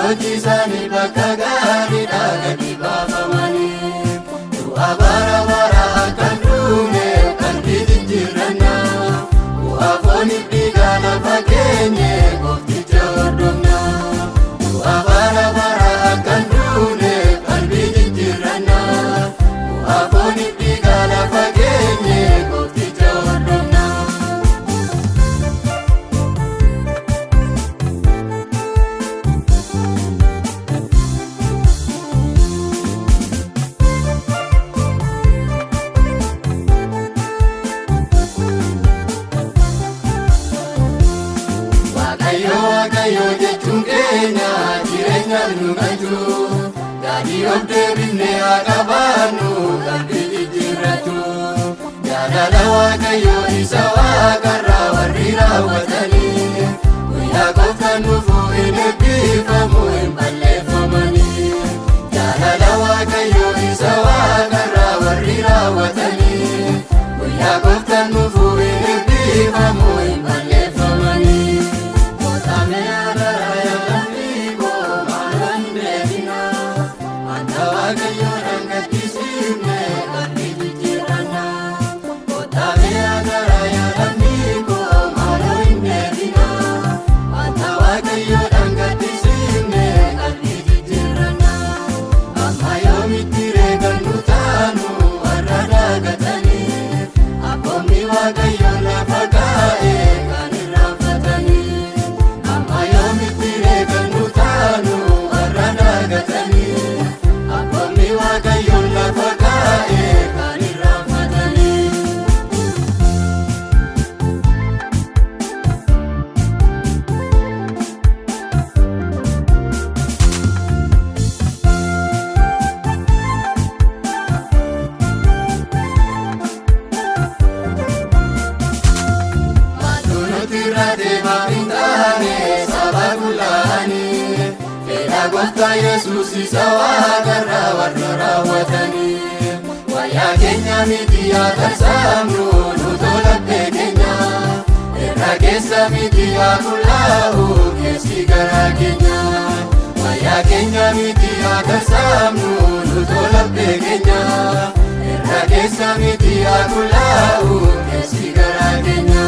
hojii bakka gaariidhaa gadi baafamanii du'a bara baraa akka hin duune qalbii jijjiirannaa bu'aa fooniif dhiigaa lafa keenye goofticha hordofnaa du'a bara baraa akka hin duune qalbii jijjiirannaa bu'aa fooniif dhiigaa lafa keenye goofticha hordofnaa. Waaqayyo jechuun keenya jireenya nu galchu gaarii of deebifnee haa qabaannu qalbii jijjiirrachu jaalala Waaqayyo isa waaqarraa warri raawwatanii guyyaa gooftaan dhufu hin eebbifamu hin balleeffamanii jaalala Waaqayyo isa waaqarraa warri raawwatanii guyyaa gooftaan dhufu hin eebbifamu hin balleeffamanii. Gooftaa Yesuus isa waaqarraa warra raawwatanii wayyaa keenya miti haa tarsaamnu nu tolaphee keenya irra keessa miti haa qullaa'u keessi garaa keenya wayyaa keenya miti haa tarsaamnu nu tolaphee keenya irra keessa miti haa qullaa'u keessi garaa keenya.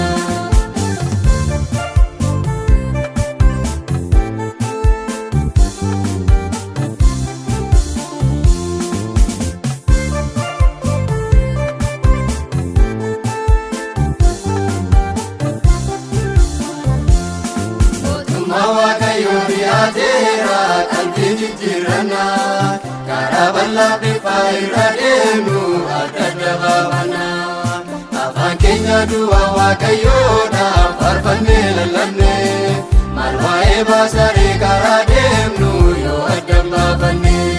Waaqayyo dhiyaateera qalbii jijjiirannaa karaa bal'aa dhiphaa irra deemnu adda adda baafannaa afaan keenya du'a Waaqayyoodhaaf faarfannee lallabnee maal waa'ee baasaree karaa deemnu yoo adda baafannee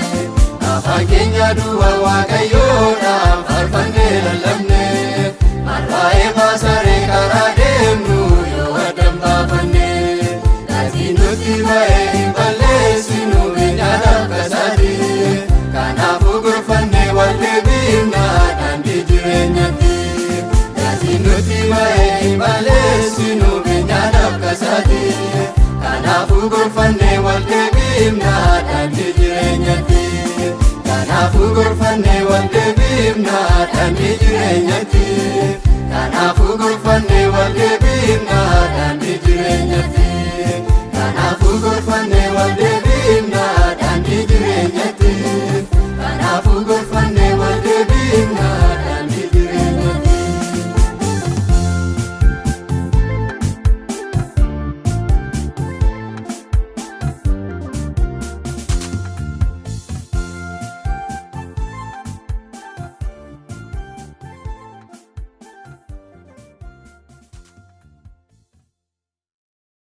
afaan keenya du'a Waaqayyoodhaaf faarfannee lallabnee maal waa'ee baasaree karaa deemnu yoo adda baafannee. Nuti baay'ee hin balleessinu biyyaadhaaf kasaati kanaafuu gorfannee wal deebifna daandii jireenyaatti. Nuti baay'ee hin balleessinu biyyaadhaaf kasaati kanaafuu gorfannee wal deebifna daandii jireenyaatti. Kanaafuu gorfannee wal